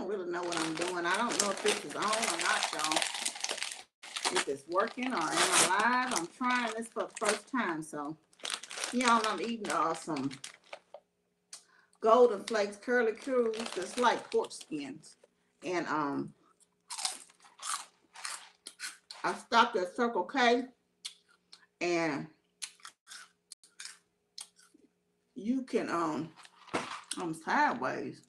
don't really know what I'm doing. I don't know if this is on or not, y'all. If it's working or am I live. I'm trying this for the first time. So, y'all, I'm eating some Golden Flakes Curly Q's. It's like pork skins. And I stopped at Circle K. And you can, I'm sideways.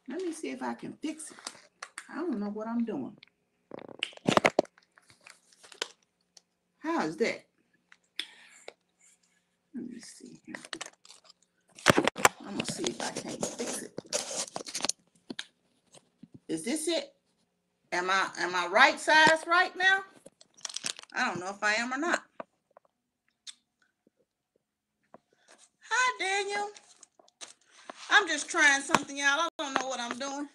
Let me see if I can fix it. I don't know what I'm doing. How is that? Let me see here. I'm gonna see if I can't fix it. Is this it? Am I right size right now? I don't know if I am or not. Hi, Daniel. I'm just trying something out. I don't know what I'm doing.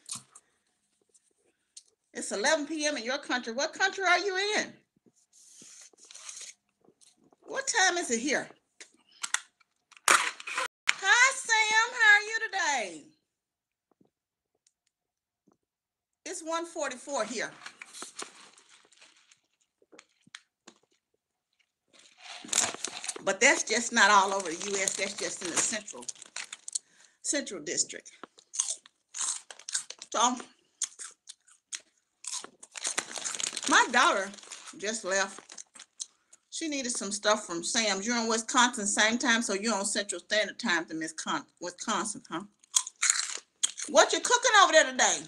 It's 11 p.m. in your country. What country are you in? What time is it here? Hi, Sam. How are you today? It's 1:44 here. But that's just not all over the U.S. That's just in the central district. So my daughter just left. She needed some stuff from Sam's. You're in Wisconsin same time, so you're on Central Standard Time to Wisconsin, huh? What you cooking over there today?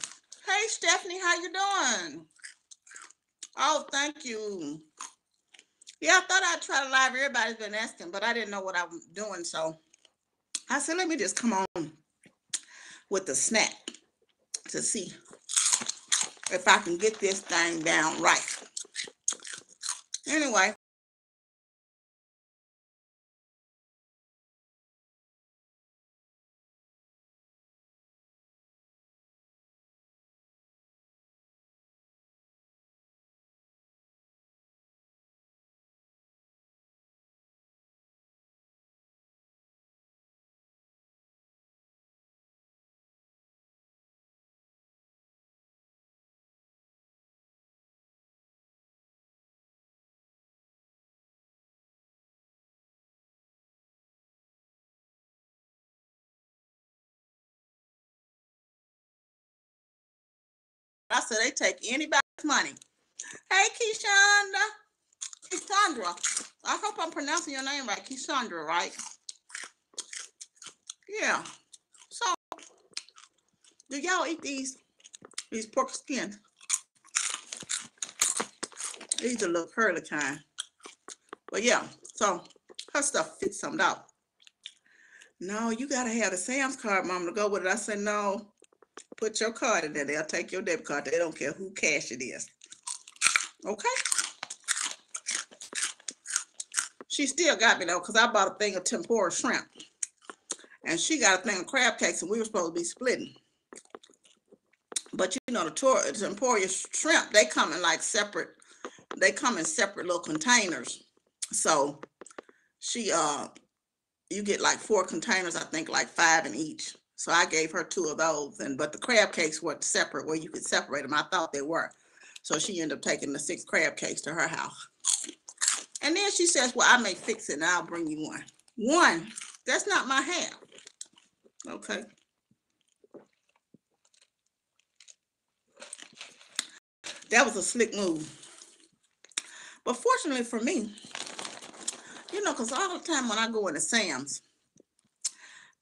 Hey, Stephanie, how you doing? Oh, thank you. Yeah, I thought I'd try to live. Everybody's been asking, but I didn't know what I was doing, so I said, let me just come on with the snack to see if I can get this thing down right. Anyway. I said they take anybody's money. Hey, Keysandra. I hope I'm pronouncing your name right. Keysandra, right? Yeah. So, do y'all eat these pork skins? These are a little curly kind. But yeah, so her stuff fits something out. No, you gotta have the Sam's card, Mama, to go with it. I said, no, put your card in there. They'll take your debit card. They don't care who cash it is. Okay? She still got me though, because I bought a thing of tempura shrimp. And she got a thing of crab cakes, and we were supposed to be splitting. But you know, the tempura shrimp, they come in like separate, they come in separate little containers. So she you get like 4 containers, I think like 5 in each. So I gave her 2 of those, but the crab cakes were separate where you could separate them. I thought they were. So she ended up taking the 6 crab cakes to her house. And then she says, well, I may fix it and I'll bring you one. One, that's not my half. Okay. That was a slick move. But fortunately for me, you know, because all the time when I go into Sam's,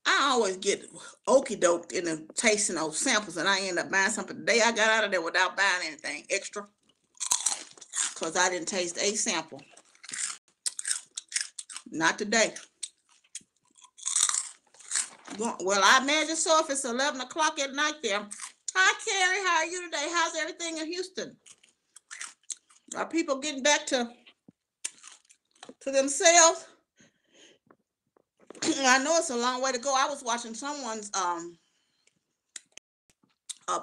I always get okey doked in the tasting of samples, and I end up buying something. The day I got out of there without buying anything extra, because I didn't taste a sample. Not today. Well, I imagine so if it's 11 o'clock at night there. Hi, Carrie. How are you today? How's everything in Houston? Are people getting back to themselves? I know it's a long way to go. I was watching someone's a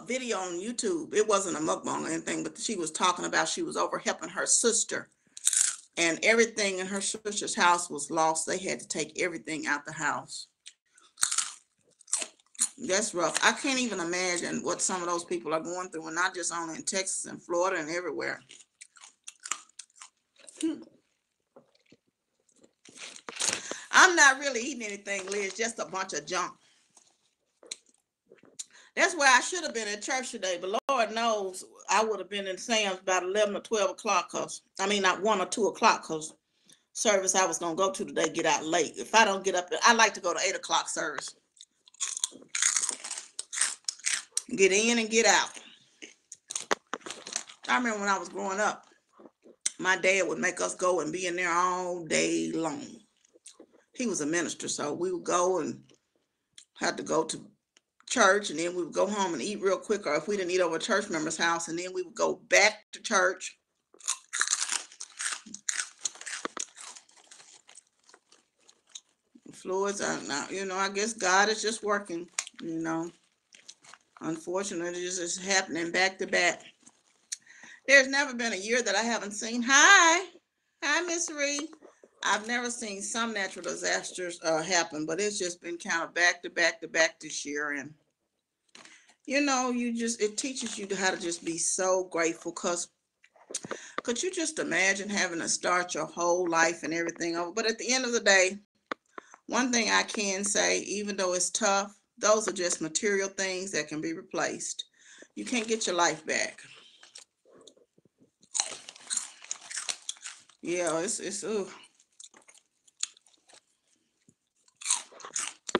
video on YouTube. It wasn't a mukbang or anything, but she was talking about she was over helping her sister, and everything in her sister's house was lost. They had to take everything out the house. That's rough. I can't even imagine what some of those people are going through, and not just only in Texas and Florida and everywhere. I'm not really eating anything, Liz, just a bunch of junk. That's where I should have been at church today, but Lord knows I would have been in Sam's about 11 or 12 o'clock, not 1 or 2 o'clock, because service I was going to go to today get out late. If I don't get up, I like to go to 8 o'clock service. Get in and get out. I remember when I was growing up, my dad would make us go and be in there all day long. He was a minister, so we would go and had to go to church, and then we would go home and eat real quick, or if we didn't eat over a church member's house, and then we would go back to church. Fluids are now, I guess God is just working, Unfortunately, it's just happening back to back. There's never been a year that I haven't seen. Hi, Miss Reed. I've never seen some natural disasters happen, but it's just been kind of back to back to back this year. And it teaches you how to just be so grateful, because could you just imagine having to start your whole life and everything over? But at the end of the day, one thing I can say, even though it's tough, those are just material things that can be replaced. You can't get your life back. Yeah, it's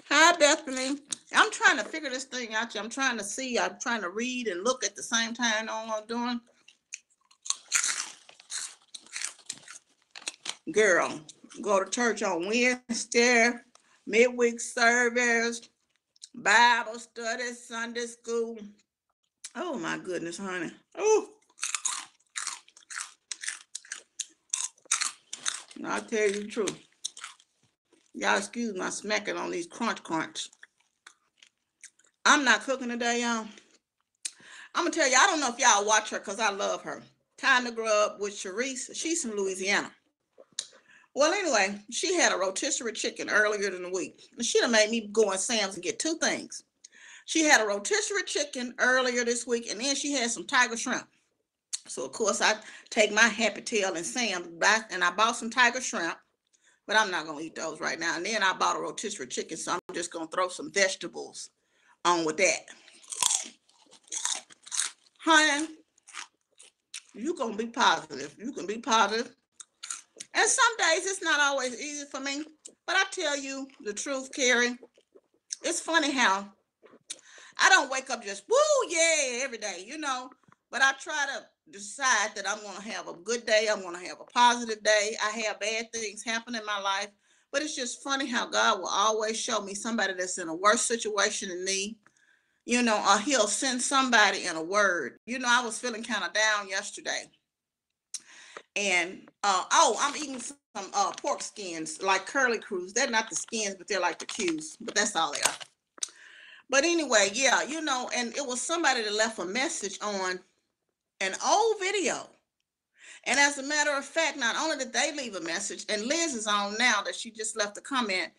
Hi, Bethany. I'm trying to figure this thing out. I'm trying to see. I'm trying to read and look at the same time. Know what I'm doing? Girl, go to church on Wednesday, midweek service, Bible study, Sunday school. Oh my goodness, honey. Oh, I'll tell you the truth. Y'all excuse my smacking on these crunch. I'm not cooking today, y'all. I'm gonna tell you, I don't know if y'all watch her, because I love her. Time to Grub with Sharice. She's from Louisiana. Well, anyway, she had a rotisserie chicken earlier in the week. She'd have made me go in Sam's and get two things. She had a rotisserie chicken earlier this week, and then she had some tiger shrimp. So, of course, I take my Happy Tail and Sam's back, and I bought some tiger shrimp, but I'm not going to eat those right now. And then I bought a rotisserie chicken, so I'm just going to throw some vegetables on with that. Honey, you going to be positive. You can be positive. And some days it's not always easy for me, but I tell you the truth, Carrie. It's funny how I don't wake up just woo, yeah, every day, but I try to decide that I'm going to have a good day. I'm going to have a positive day. I have bad things happen in my life, but it's just funny how God will always show me somebody that's in a worse situation than me, or he'll send somebody in a word. I was feeling kind of down yesterday, and I'm eating some pork skins, like curly crews. They're not the skins, but they're like the cues, but that's all they are. But anyway, yeah, and it was somebody that left a message on an old video. And as a matter of fact, not only did they leave a message, and Liz is on now that she just left a comment,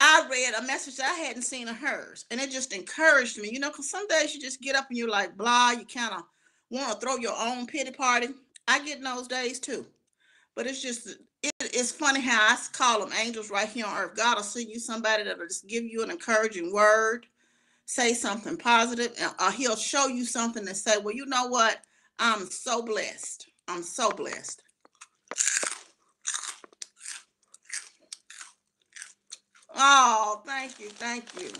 I read a message that I hadn't seen of hers. And it just encouraged me, because some days you just get up and you're like, blah, you kind of want to throw your own pity party. I get in those days too. But it's funny how I call them angels right here on earth. God will send you somebody that'll just give you an encouraging word, say something positive, or he'll show you something and say, well, you know what? I'm so blessed. I'm so blessed. Oh, thank you. Thank you.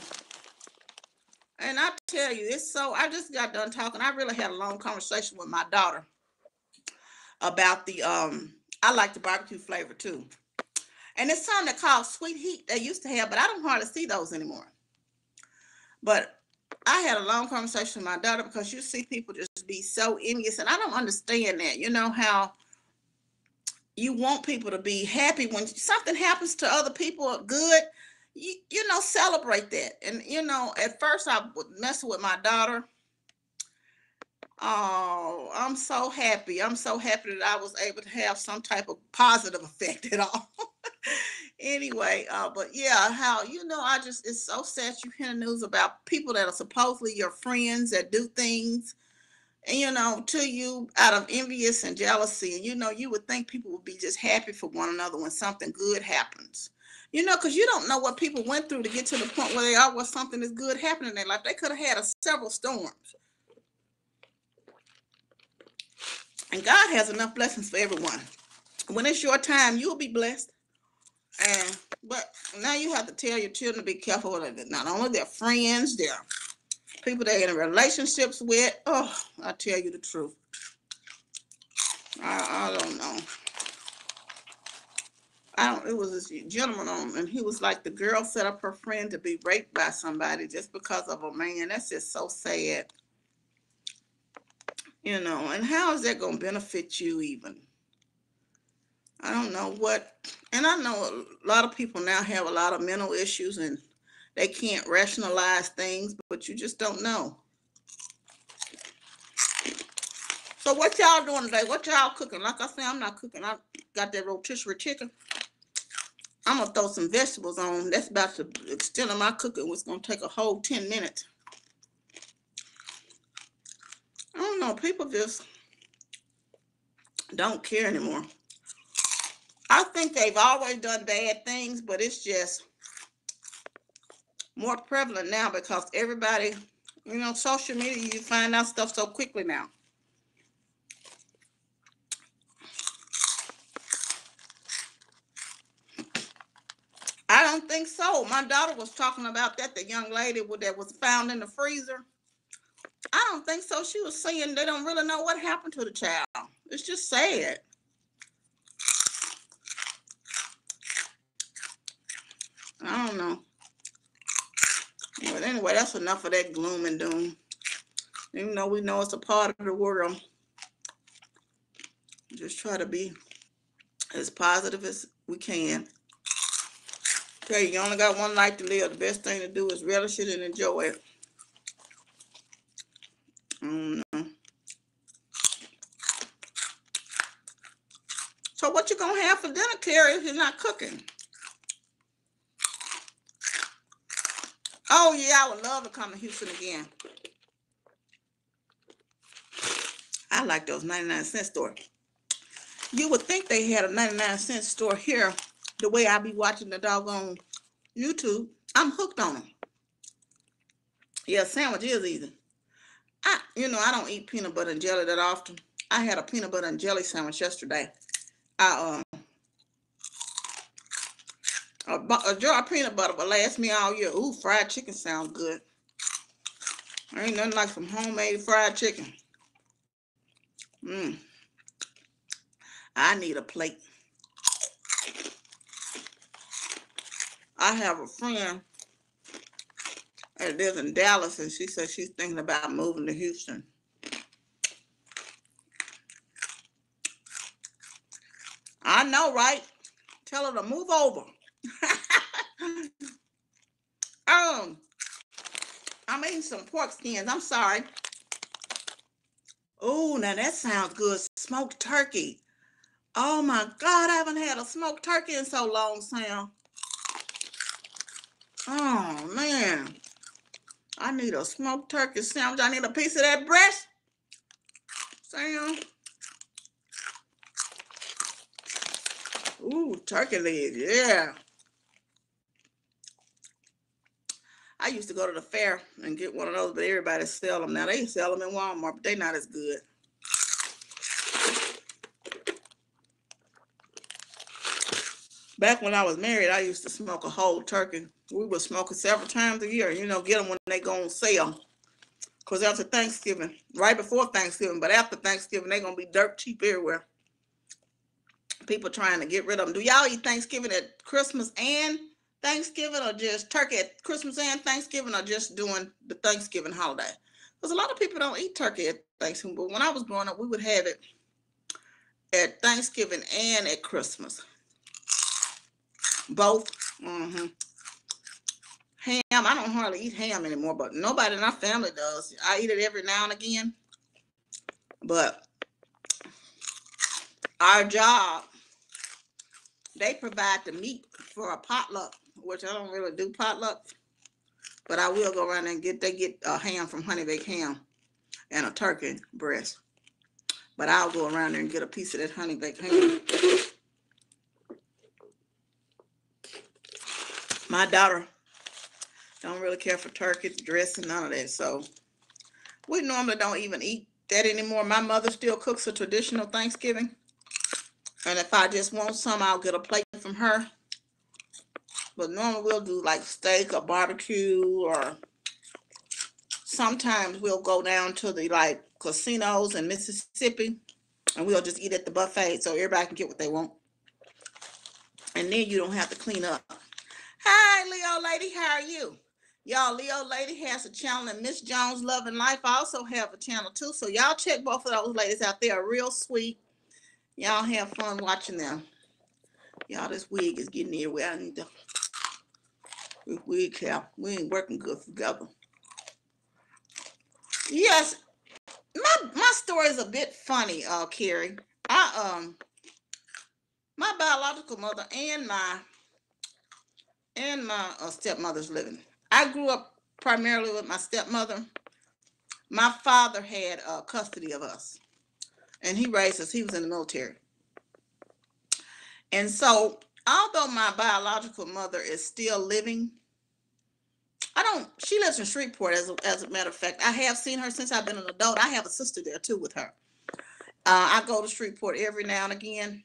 And I tell you, I just got done talking. I really had a long conversation with my daughter about I like the barbecue flavor too. And it's something that called Sweet Heat they used to have, but I don't hardly see those anymore. But I had a long conversation with my daughter, because you see people just be so envious, and I don't understand that. How you want people to be happy when something happens to other people good, celebrate that. And at first I would mess with my daughter. Oh, I'm so happy. I'm so happy that I was able to have some type of positive effect at all. Anyway, but yeah, how I just it's so sad you hear the news about people that are supposedly your friends that do things and to you out of envious and jealousy. And you would think people would be just happy for one another when something good happens. Because you don't know what people went through to get to the point where they are where something is good happening in their life. They could have had several storms. And God has enough blessings for everyone. When it's your time, you'll be blessed. But now you have to tell your children to be careful with it. Not only their friends, their people they're in relationships with. Oh, I tell you the truth. I don't know. It was this gentleman on, and he was like, the girl set up her friend to be raped by somebody just because of a man. That's just so sad. And how is that going to benefit you even? I don't know what, and I know a lot of people now have a lot of mental issues and they can't rationalize things, but you just don't know. So what y'all doing today? What y'all cooking? Like I said, I'm not cooking. I got that rotisserie chicken. I'm going to throw some vegetables on. That's about the extent of my cooking. It's going to take a whole 10 minutes. I don't know. People just don't care anymore. I think they've always done bad things, but it's just more prevalent now because everybody, social media, you find out stuff so quickly now. I don't think so. My daughter was talking about that, the young lady that was found in the freezer. I don't think so. She was saying they don't really know what happened to the child. It's just sad. I don't know. But anyway, that's enough of that gloom and doom. Even though we know it's a part of the world, just try to be as positive as we can. Okay, you only got one life to live. The best thing to do is relish it and enjoy it. So what you gonna have for dinner, Terry, if you're not cooking? Oh yeah, I would love to come to Houston again. I like those 99-cent stores. You would think they had a 99-cent store here the way I be watching the doggone YouTube. I'm hooked on them. Yeah, sandwich is easy. I don't eat peanut butter and jelly that often. I had a peanut butter and jelly sandwich yesterday. A jar of peanut butter will last me all year. Ooh, fried chicken sounds good. There ain't nothing like some homemade fried chicken. I need a plate. I have a friend that lives in Dallas, and she says she's thinking about moving to Houston. I know, right? Tell her to move over. I'm eating some pork skins. I'm sorry. Oh, now that sounds good. Smoked turkey. Oh my God, I haven't had a smoked turkey in so long, Sam. Oh man. I need a smoked turkey sandwich. I need a piece of that breast. Sam. Ooh, turkey legs, yeah. I used to go to the fair and get one of those, but everybody sell them now. They sell them in Walmart, but they're not as good. Back when I was married, I used to smoke a whole turkey. We would smoke it several times a year, get them when they go on sale. Because after Thanksgiving, right before Thanksgiving, but after Thanksgiving, they're going to be dirt cheap everywhere. People trying to get rid of them. Do y'all eat Thanksgiving at Christmas and Thanksgiving, or just turkey at Christmas and Thanksgiving, or just doing the Thanksgiving holiday? Because a lot of people don't eat turkey at Thanksgiving, but when I was growing up, we would have it at Thanksgiving and at Christmas. Both. Ham, I don't hardly eat ham anymore, but nobody in our family does. I eat it every now and again. But our job they provide the meat for a potluck, which I don't really do potluck, but I will go around and get a ham from Honey Baked Ham and a turkey breast. But I'll go around there and get a piece of that Honey Baked Ham. My daughter don't really care for turkey dressing, none of that. So we normally don't even eat that anymore. My mother still cooks a traditional Thanksgiving. And if I just want some, I'll get a plate from her. But normally we'll do like steak or barbecue, or sometimes we'll go down to the like casinos in Mississippi and we'll just eat at the buffet so everybody can get what they want. And then you don't have to clean up. Hi, Leo Lady, how are you? Y'all, Leo Lady has a channel, and Miss Jones Love and Life also have a channel too. So y'all check both of those ladies out. They are real sweet. Y'all have fun watching them. Y'all, this wig is getting near where I need to. This wig cap, we ain't working good together. Yes, my story is a bit funny, Carrie. My biological mother and my stepmother's living. I grew up primarily with my stepmother. My father had custody of us, and he raised us. He was in the military. And so, although my biological mother is still living, she lives in Shreveport, as a matter of fact. I have seen her since I've been an adult. I have a sister there too with her. I go to Shreveport every now and again.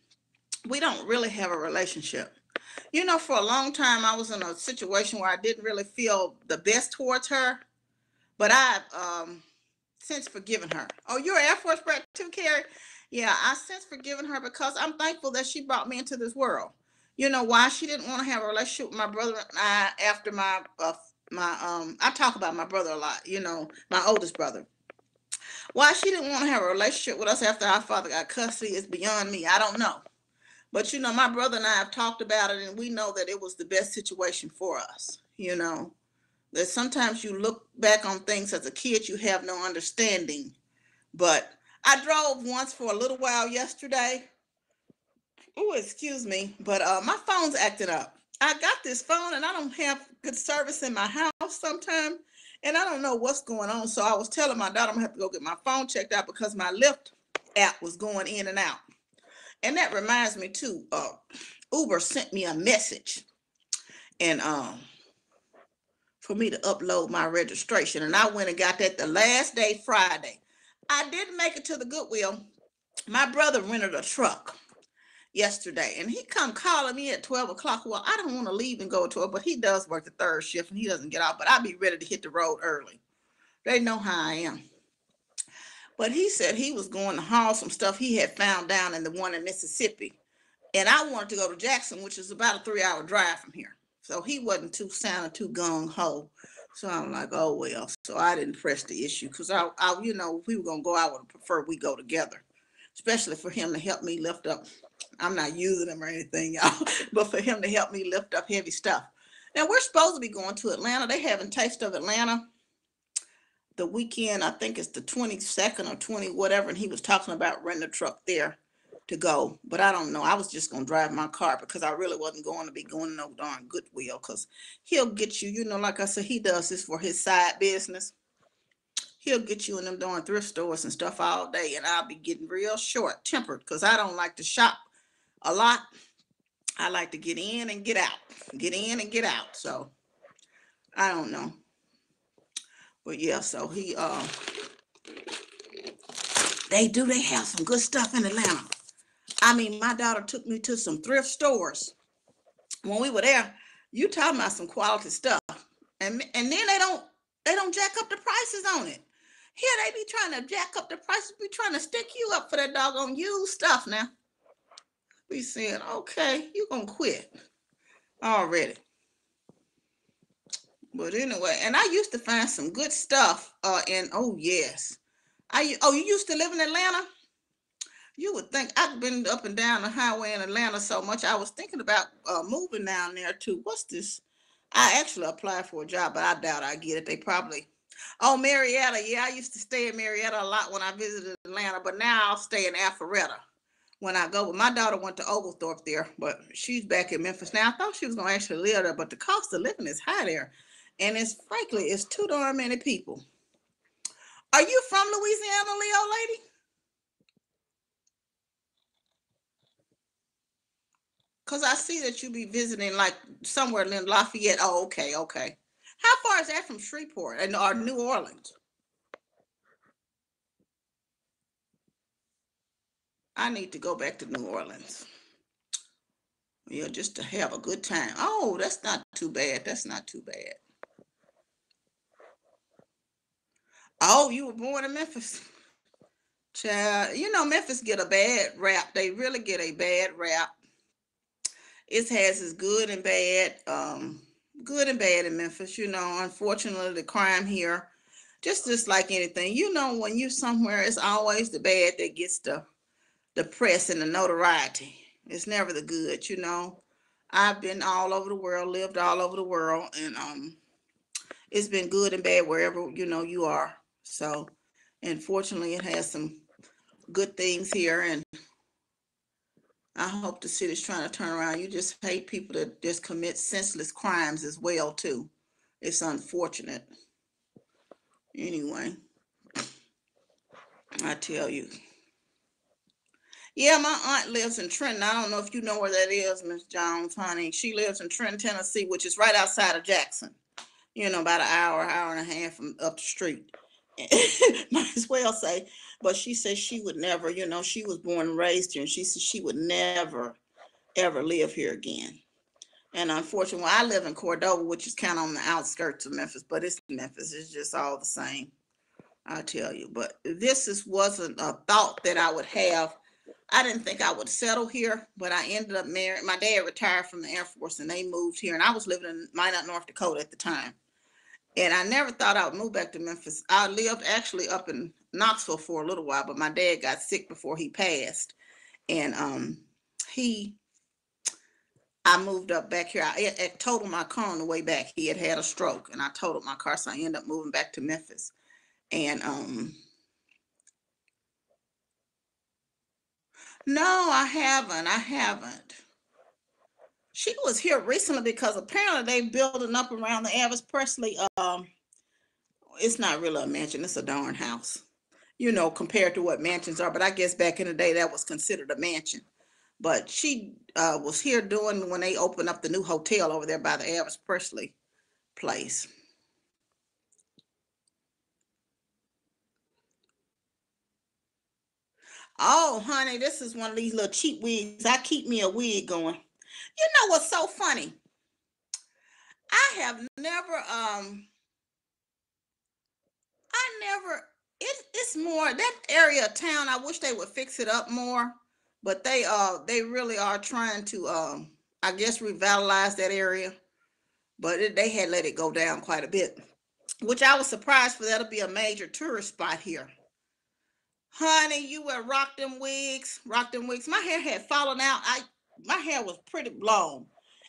We don't really have a relationship. You know, for a long time, I was in a situation where I didn't really feel the best towards her, but I've since forgiven her. Oh, you're an Air Force brat too, Carrie? Yeah, I since forgiven her because I'm thankful that she brought me into this world. You know why? She didn't want to have a relationship with my brother and I after I talk about my brother a lot, you know, my oldest brother. Why she didn't want to have a relationship with us after our father got custody is beyond me. I don't know. But you know, my brother and I have talked about it, and we know that it was the best situation for us. You know, that sometimes you look back on things as a kid, you have no understanding. But I drove once for a little while yesterday. Oh, excuse me, but my phone's acting up. I got this phone, and I don't have good service in my house sometimes, and I don't know what's going on. So I was telling my daughter I'm gonna have to go get my phone checked out because my Lyft app was going in and out. And that reminds me too, Uber sent me a message and for me to upload my registration. And I went and got that the last day, Friday. I didn't make it to the Goodwill. My brother rented a truck yesterday and he come calling me at 12 o'clock. Well, I don't want to leave and go to it, but he does work the third shift and he doesn't get out, but I'll be ready to hit the road early. They know how I am. But he said he was going to haul some stuff he had found down in the one in Mississippi. And I wanted to go to Jackson, which is about a 3-hour drive from here. So he wasn't sounding too gung-ho. So I'm like, oh, well. So I didn't press the issue because you know, if we were going to go, I would prefer we go together, especially for him to help me lift up. I'm not using him or anything, y'all, but for him to help me lift up heavy stuff. Now, we're supposed to be going to Atlanta. They having Taste of Atlanta the weekend. I think it's the 22nd or 20, whatever. And he was talking about renting a truck there to go, but I don't know. I was just gonna drive my car because I really wasn't going to be going no darn Goodwill because he'll get you, you know, like I said, he does this for his side business. He'll get you in them darn thrift stores and stuff all day, and I'll be getting real short tempered because I don't like to shop a lot. I like to get in and get out, get in and get out. So I don't know, but yeah. So they have some good stuff in Atlanta. I mean, my daughter took me to some thrift stores when we were there. You talking about some quality stuff, and then they don't jack up the prices on it. Here they be trying to jack up the prices, be trying to stick you up for that doggone used stuff. Now we saying, okay, you gonna quit already? But anyway, and I used to find some good stuff. And oh yes, you used to live in Atlanta? You would think I've been up and down the highway in Atlanta so much. I was thinking about moving down there too. What's this? I actually applied for a job, but I doubt I get it. They probably. Oh, Marietta. Yeah, I used to stay in Marietta a lot when I visited Atlanta, but now I'll stay in Alpharetta. when I go. But my daughter went to Oglethorpe there, but she's back in Memphis now. I thought she was gonna actually live there, but the cost of living is high there, and it's frankly it's too darn many people. Are you from Louisiana, Leo lady? Cause I see that you be visiting like somewhere in Lafayette. Oh, okay, okay. How far is that from Shreveport and or New Orleans? I need to go back to New Orleans. Yeah, just to have a good time. Oh, that's not too bad. That's not too bad. Oh, you were born in Memphis. Child, you know Memphis get a bad rap. They really get a bad rap. It has its good and bad in Memphis. You know, unfortunately, the crime here, just like anything. You know, when you somewhere, it's always the bad that gets the press and the notoriety. It's never the good. You know, I've been all over the world, lived all over the world, and it's been good and bad wherever you know you are. So, unfortunately, it has some good things here, and I hope the city's trying to turn around. You just hate people that just commit senseless crimes as well too. It's unfortunate. Anyway, I tell you. Yeah, my aunt lives in Trenton. I don't know if you know where that is, Miss Jones, honey. She lives in Trenton, Tennessee, which is right outside of Jackson. You know, about an hour and a half from up the street. Might as well say. But she says she would never, you know, she was born and raised here, and she said she would never, ever live here again. And unfortunately, I live in Cordova, which is kind of on the outskirts of Memphis, but it's Memphis. It's just all the same, I tell you. But wasn't a thought that I would have. I didn't think I would settle here, but I ended up married. My dad retired from the Air Force, and they moved here, and I was living in Minot, North Dakota at the time. And I never thought I would move back to Memphis. I lived actually up in Knoxville for a little while, but my dad got sick before he passed, and he I moved up back here. I totaled my car on the way back. He had a stroke, and I totaled my car, so I ended up moving back to Memphis. And no, I haven't. I haven't. She was here recently because apparently they building up around the Elvis Presley. It's not really a mansion; it's a darn house. You know, compared to what mansions are. But I guess back in the day, that was considered a mansion. But she was here doing when they opened up the new hotel over there by the Elvis Presley place. Oh, honey, this is one of these little cheap wigs. I keep me a wig going. You know what's so funny? I have never, it's more that area of town. I wish they would fix it up more, but they really are trying to, I guess, revitalize that area. But they had let it go down quite a bit, which I was surprised for that to be a major tourist spot here. Honey, you would rock them wigs, rock them wigs. My hair had fallen out. My hair was pretty long.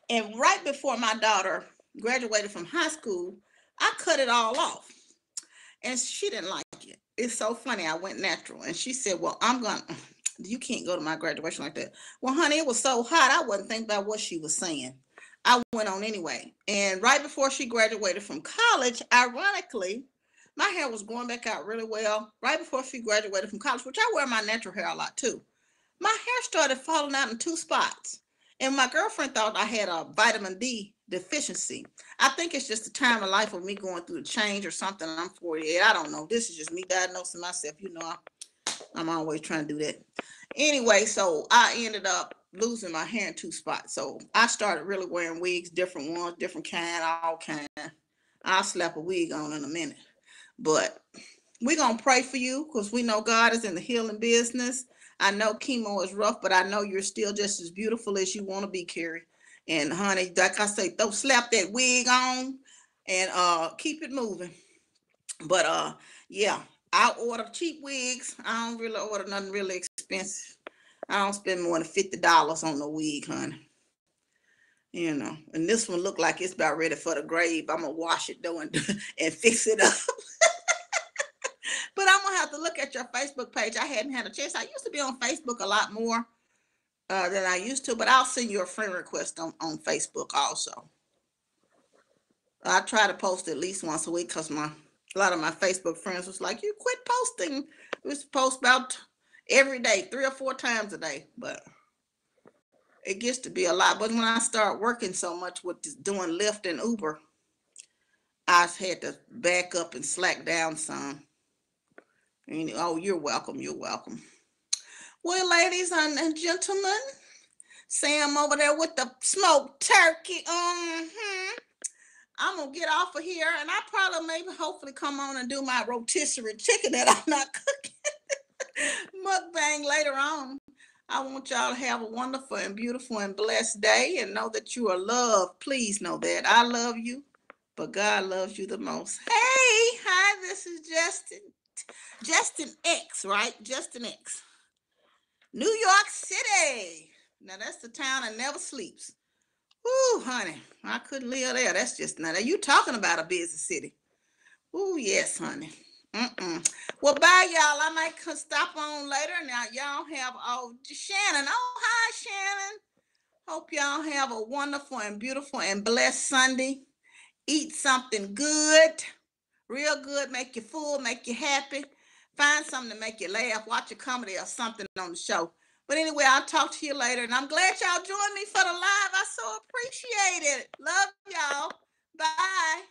And right before my daughter graduated from high school, I cut it all off. And she didn't like it. It's so funny. I went natural. And she said, well, you can't go to my graduation like that. Well, honey, it was so hot. I wasn't thinking about what she was saying. I went on anyway. And right before she graduated from college, ironically, my hair was growing back out really well. Right before she graduated from college, which I wear my natural hair a lot too, my hair started falling out in two spots. And my girlfriend thought I had a vitamin D deficiency. I think it's just the time of life of me going through the change or something. I'm 48. I don't know. This is just me diagnosing myself. You know, I'm always trying to do that. Anyway, so I ended up losing my hair in two spots. So I started really wearing wigs, different ones, different kind, all kind. I'll slap a wig on in a minute. But we're going to pray for you because we know God is in the healing business. I know chemo is rough, but I know you're still just as beautiful as you want to be, Carrie. And honey, like I say, don't slap that wig on and keep it moving. But yeah, I order cheap wigs. I don't really order nothing really expensive. I don't spend more than $50 on the wig, honey. You know, and this one look like it's about ready for the grave. I'm gonna wash it though and fix it up. But I'm gonna have to look at your Facebook page. I hadn't had a chance. I used to be on Facebook a lot more, than I used to, but I'll send you a friend request on Facebook also. I try to post at least once a week because a lot of my Facebook friends was like, "You quit posting." We used to post about every day, 3 or 4 times a day, but it gets to be a lot. But when I start working so much with doing Lyft and Uber, I had to back up and slack down some. And, oh, you're welcome. You're welcome. Well, ladies and gentlemen, Sam over there with the smoked turkey. I'm gonna get off of here, and I probably maybe hopefully come on and do my rotisserie chicken that I'm not cooking mukbang later on. I want y'all to have a wonderful and beautiful and blessed day, and know that you are loved. Please know that I love you, but God loves you the most. Hey, hi, this is Justin X, right? Justin X, New York City. Now that's the town that never sleeps. Ooh, honey, I couldn't live there. That's just not. You talking about a busy city? Ooh, yes, honey. Well, bye, y'all. I might stop on later. Now, y'all have Shannon. Oh, hi, Shannon. Hope y'all have a wonderful and beautiful and blessed Sunday. Eat something good, real good. Make you full, make you happy. Find something to make you laugh. Watch a comedy or something on the show. But anyway, I'll talk to you later. And I'm glad y'all joined me for the live. I so appreciate it. Love y'all. Bye.